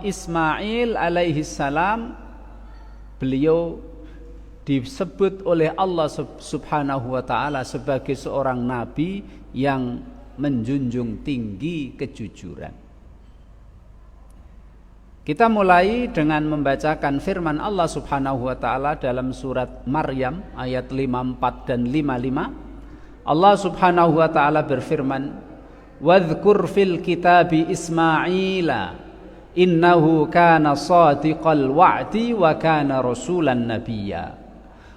Ismail alaihi salam, beliau disebut oleh Allah subhanahu wa ta'ala sebagai seorang nabi yang menjunjung tinggi kejujuran. Kita mulai dengan membacakan firman Allah subhanahu wa ta'ala dalam surat Maryam ayat 54 dan 55. Allah subhanahu wa ta'ala berfirman, "Wadhkur fil kitabi Ismaila innahu kana shadiqal wa'di wa kana rasulan nabiyya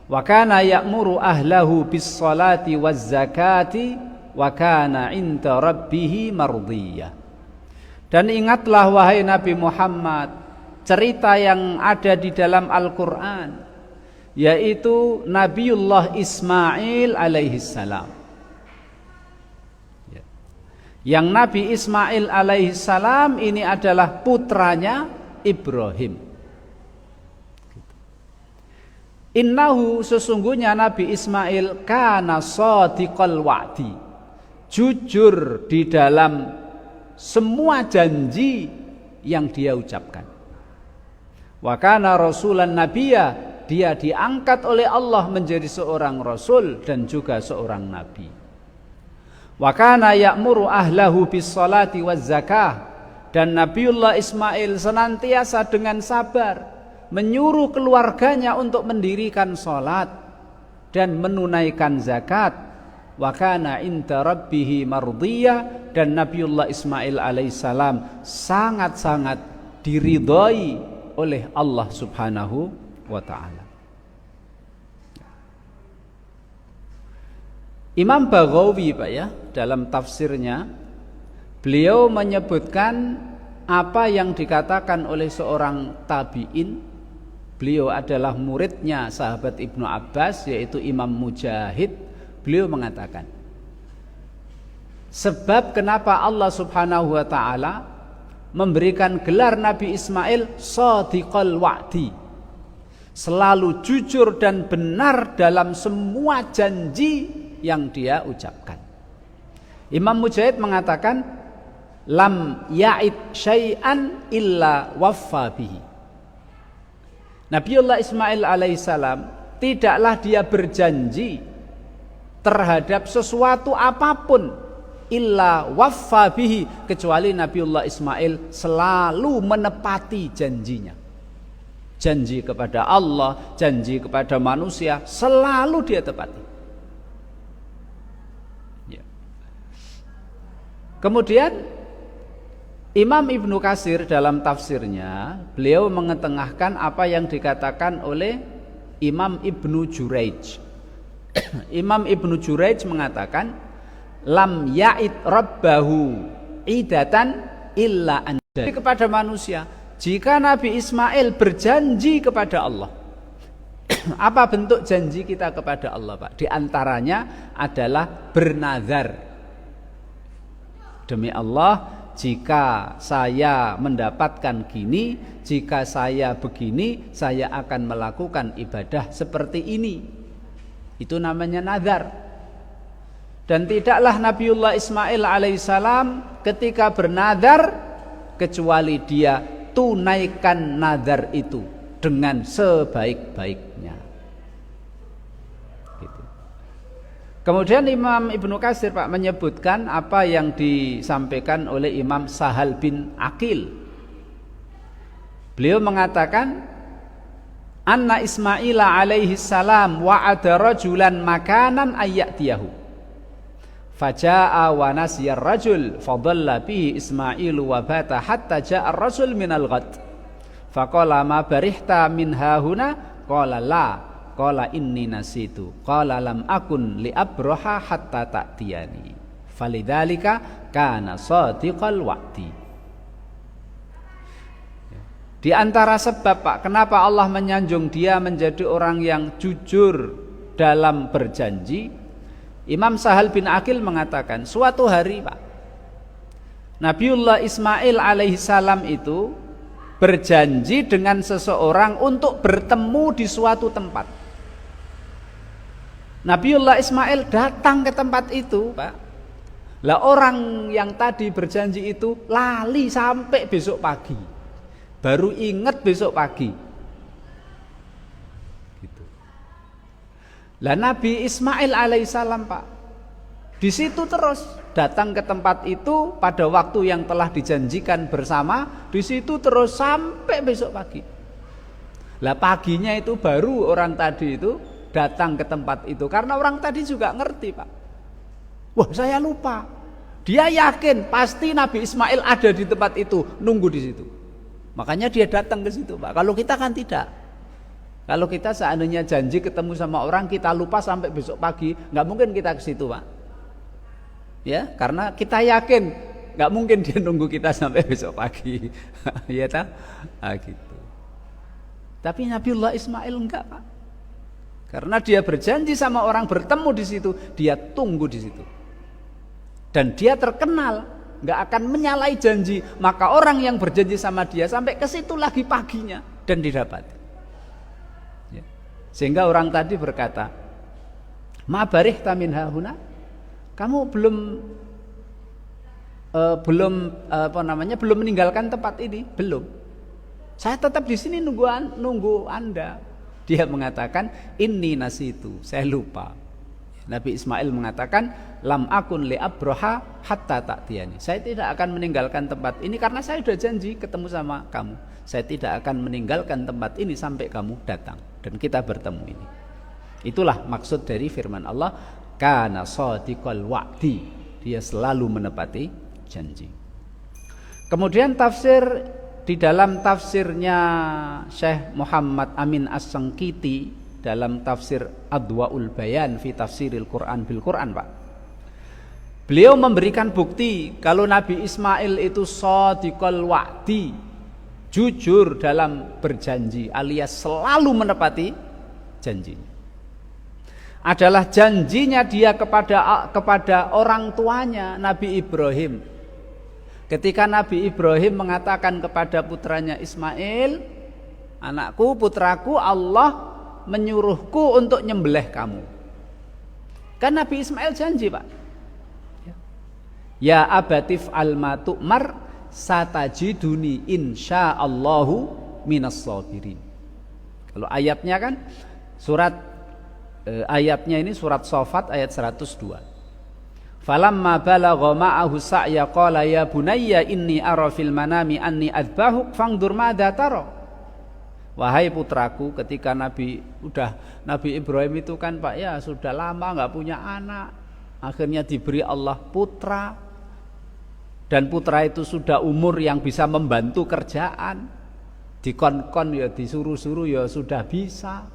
wa kana ya'muru ahlahu bis salati waz zakati wa kana 'inda rabbih mardiyya." Dan ingatlah wahai Nabi Muhammad cerita yang ada di dalam Al-Qur'an, yaitu Nabiullah Ismail alaihi salam. Yang Nabi Ismail alaihi salam ini adalah putranya Ibrahim. Innahu, sesungguhnya Nabi Ismail, kana shadiqal wa'di, jujur di dalam semua janji yang dia ucapkan. Wa kana rasulan nabiyya, dia diangkat oleh Allah menjadi seorang rasul dan juga seorang nabi. Wa kana ya'muru ahlahu bis salati waz zakah, dan Nabiullah Ismail senantiasa dengan sabar menyuruh keluarganya untuk mendirikan salat dan menunaikan zakat. Wa kana 'inda rabbih mardiyya, dan Nabiullah Ismail alaihissalam sangat-sangat diridhai oleh Allah subhanahu wa ta'ala. Imam Baghawi, Pak ya, dalam tafsirnya beliau menyebutkan apa yang dikatakan oleh seorang tabi'in. Beliau adalah muridnya sahabat Ibnu Abbas, yaitu Imam Mujahid. Beliau mengatakan, sebab kenapa Allah subhanahu wa ta'ala memberikan gelar Nabi Ismail shadiqal wa'di, selalu jujur dan benar dalam semua janji yang dia ucapkan. Imam Mujahid mengatakan, lam ya'id syai'an illa waffa bihi. Nabiullah Ismail alaihissalam tidaklah dia berjanji terhadap sesuatu apapun illa waffa bihi, kecuali Nabiullah Ismail selalu menepati janjinya. Janji kepada Allah, janji kepada manusia, selalu dia tepati. Kemudian Imam Ibnu Katsir dalam tafsirnya, beliau mengetengahkan apa yang dikatakan oleh Imam Ibnu Juraij. Imam Ibnu Juraij mengatakan, lam ya'id rabbahu idatan illa anda, kepada manusia. Jika Nabi Ismail berjanji kepada Allah, apa bentuk janji kita kepada Allah, Pak? Di antaranya adalah bernazar. Demi Allah, jika saya mendapatkan gini, jika saya begini, saya akan melakukan ibadah seperti ini. Itu namanya nazar. Dan tidaklah Nabiullah Ismail alaihissalam ketika bernazar, kecuali dia tunaikan nazar itu dengan sebaik-baiknya. Kemudian Imam Ibnu Katsir, Pak, menyebutkan apa yang disampaikan oleh Imam Sahal bin Aqil. Beliau mengatakan, anna Ismaila alaihi salam wa'ada rajulan makanan ayyatiyahu faja'a wa nasiyar rajul fadalla bihi Ismailu wa bata hatta ja'a ar-rajul minal ghad faqala ma barihta min hahuna qala la qala inni nasitu qala lam akun li abraha hatta ta'tiyani falidzalika kana shadiqal wa'di. Di antara sebab, Pak, kenapa Allah menyanjung dia menjadi orang yang jujur dalam berjanji, Imam Sahal bin Aqil mengatakan, suatu hari, Pak, Nabiullah Ismail alaihissalam itu berjanji dengan seseorang untuk bertemu di suatu tempat. Nabiullah Ismail datang ke tempat itu, Pak. Lah orang yang tadi berjanji itu lali sampai besok pagi. baru ingat besok pagi. Gitu. Lah Nabi Ismail alaihissalam Pak, di situ terus datang ke tempat itu pada waktu yang telah dijanjikan bersama, di situ terus sampai besok pagi. Lah paginya itu baru orang tadi itu datang ke tempat itu, karena orang tadi juga ngerti Pak. Wah saya lupa. Dia yakin pasti Nabi Ismail ada di tempat itu, nunggu di situ. Makanya dia datang ke situ Pak. Kalau kita kan tidak. Kalau kita seandainya janji ketemu sama orang, kita lupa sampai besok pagi, nggak mungkin kita ke situ Pak. Ya, karena kita yakin nggak mungkin dia nunggu kita sampai besok pagi. Ya tak? Nah, gitu. Tapi Nabiullah Ismail enggak Pak. Karena dia berjanji sama orang bertemu di situ, dia tunggu di situ. Dan dia terkenal nggak akan menyalahi janji, maka orang yang berjanji sama dia sampai ke situ lagi paginya dan didapat. Ya. Sehingga orang tadi berkata, "Ma barihta min hahuna?" Kamu belum meninggalkan tempat ini, belum. Saya tetap di sini nunggu Anda. Dia mengatakan, "Inni nasitu," saya lupa. Nabi Ismail mengatakan, "Lam akun li abroha hatta ta'tiyani." Saya tidak akan meninggalkan tempat ini karena saya sudah janji ketemu sama kamu. Saya tidak akan meninggalkan tempat ini sampai kamu datang dan kita bertemu ini. Itulah maksud dari firman Allah, kana shadiqal wa'di, dia selalu menepati janji. Kemudian tafsir di dalam tafsirnya Syekh Muhammad Amin As-Sangkiti dalam tafsir Adwaul Bayan fi tafsiril Quran bil Quran Pak. Beliau memberikan bukti kalau Nabi Ismail itu shadiqal wa'di, jujur dalam berjanji alias selalu menepati janjinya. Adalah janjinya dia kepada orang tuanya Nabi Ibrahim. Ketika Nabi Ibrahim mengatakan kepada putranya Ismail, "Anakku, putraku, Allah menyuruhku untuk nyembelih kamu." Kan Nabi Ismail janji Pak. Ya abatif al-ma tu'mar satajiduni insyaallahu minas sabirin. Kalau ayatnya kan ayatnya ini surat Shafat ayat 102. Falamma balagha ma'ahu sa'ya qala ya bunayya inni ara fil manami anni adbahuk fangdur madza tara. Wahai putraku, ketika Nabi Ibrahim itu kan Pak ya sudah lama enggak punya anak, akhirnya diberi Allah putra, dan putra itu sudah umur yang bisa membantu kerjaan, dikon-kon ya disuruh-suruh ya sudah bisa,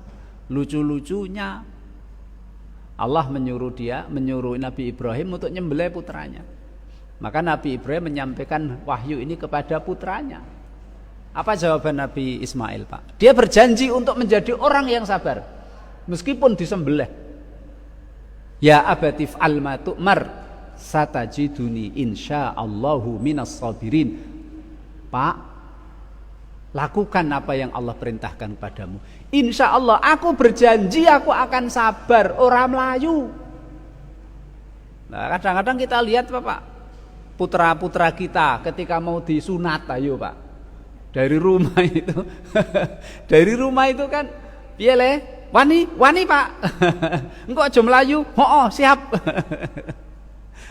lucu-lucunya Allah menyuruh Nabi Ibrahim untuk nyembelih putranya. Maka Nabi Ibrahim menyampaikan wahyu ini kepada putranya. Apa jawaban Nabi Ismail Pak? Dia berjanji untuk menjadi orang yang sabar meskipun disembelih. Ya abatif al-ma tu'mar satajiduni insyaallahu minas sabirin. Pak, lakukan apa yang Allah perintahkan padamu. Insya Allah aku berjanji aku akan sabar, orang Melayu. Nah kadang-kadang kita lihat Pak, putra-putra kita ketika mau disunat, ayo Pak, dari rumah itu, dari rumah itu kan, piye le, wani Pak, engkau aja Melayu, oh siap.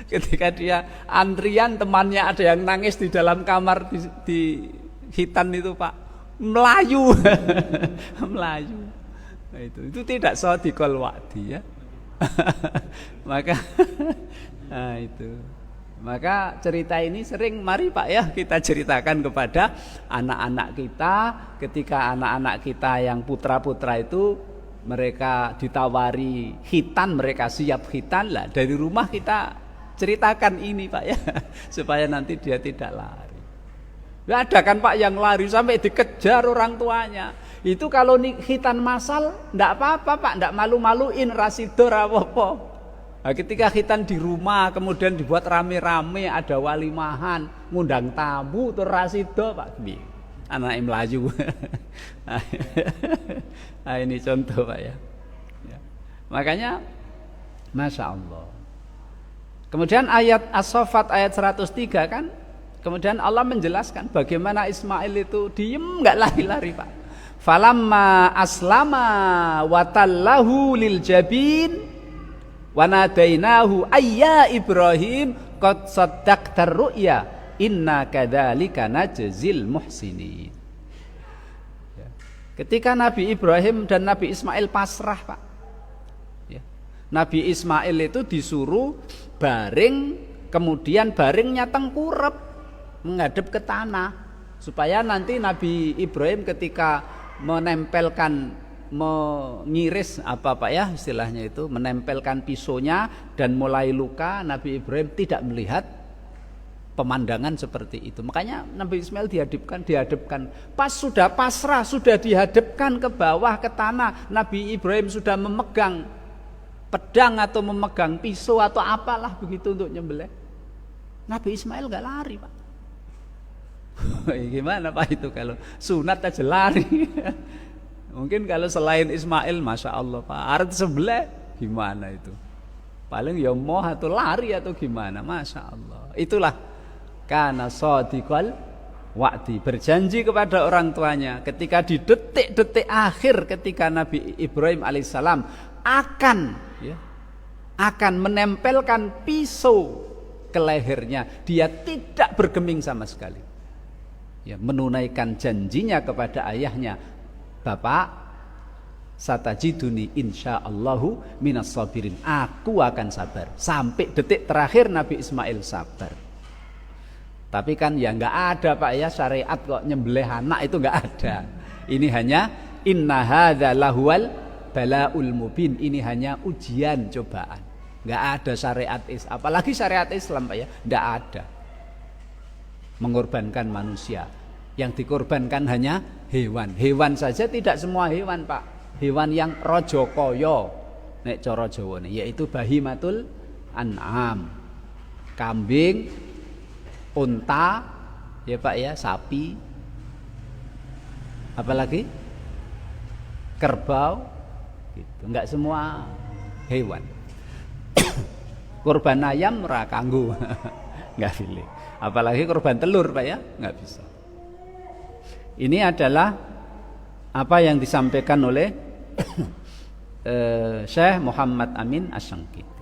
Ketika dia antrian, temannya ada yang nangis di dalam kamar di hitan itu Pak, Melayu. Melayu. Nah, itu tidak shadiqal wa'di ya. Nah, itu. Maka cerita ini sering mari Pak ya kita ceritakan kepada anak-anak kita, ketika anak-anak kita yang putra-putra itu mereka ditawari khitan, mereka siap khitan lah, dari rumah kita ceritakan ini Pak ya, supaya nanti dia tidak lari. Nggak ada kan Pak yang lari sampai dikejar orang tuanya. Itu kalau khitan masal enggak apa-apa Pak, enggak malu-maluin, rasido apa-apa. Nah, ketika khitan di rumah kemudian dibuat rame-rame, ada walimahan, ngundang tamu terus rasido Pak. Anak Melayu. Nah, ini contoh Pak ya. Makanya Masya Allah. Kemudian ayat As-Saffat ayat 103 kan, Kemudian Allah menjelaskan bagaimana Ismail itu diem nggak lari-lari Pak. Falamma aslama watallahu lil jabin wanadainahu ayya Ibrahim qad saddaqtar ru'ya inna kadzalika najzil muhsinin. Ketika Nabi Ibrahim dan Nabi Ismail pasrah Pak, Nabi Ismail itu disuruh baring, kemudian baringnya tengkurap menghadap ke tanah, supaya nanti Nabi Ibrahim ketika menempelkan, mengiris apa Pak ya istilahnya itu, menempelkan pisaunya dan mulai luka, Nabi Ibrahim tidak melihat pemandangan seperti itu. Makanya Nabi Ismail dihadapkan. Pas sudah pasrah, sudah dihadapkan ke bawah ke tanah, Nabi Ibrahim sudah memegang pedang atau memegang pisau atau apalah begitu untuk nyembelih. Nabi Ismail gak lari Pak. Gimana Pak itu kalau sunat aja lari? Mungkin kalau selain Ismail, masya Allah Pak, arti sebelah gimana itu? Paling ya moh atau lari atau gimana, masya Allah. Itulah karena shadiqal wa'di, berjanji kepada orang tuanya ketika di detik-detik akhir ketika Nabi Ibrahim alaihissalam akan menempelkan pisau ke lehernya, dia tidak bergeming sama sekali. Ya, menunaikan janjinya kepada ayahnya, Bapak, satajiduni insyaallahu minas sabirin, aku akan sabar. Sampai detik terakhir Nabi Ismail sabar. Tapi kan ya nggak ada Pak ya syariat kok nyembelih anak itu nggak ada. Ini hanya inna hadza lahuwal balaul mubin, ini hanya ujian cobaan. Nggak ada syariat Islam, apalagi syariat Islam Pak ya, nggak ada mengorbankan manusia. Yang dikorbankan hanya hewan. Hewan saja tidak semua hewan Pak. Hewan yang raja kaya nek cara Jawa nih, yaitu bahimatul an'am. Kambing, unta, ya Pak ya, sapi, apalagi kerbau, gitu. Enggak semua hewan. Kurban ayam ora kanggo, enggak pilih. Apalagi kurban telur Pak ya, enggak bisa. Ini adalah apa yang disampaikan oleh Syekh Muhammad Amin Asy-Syanqiti.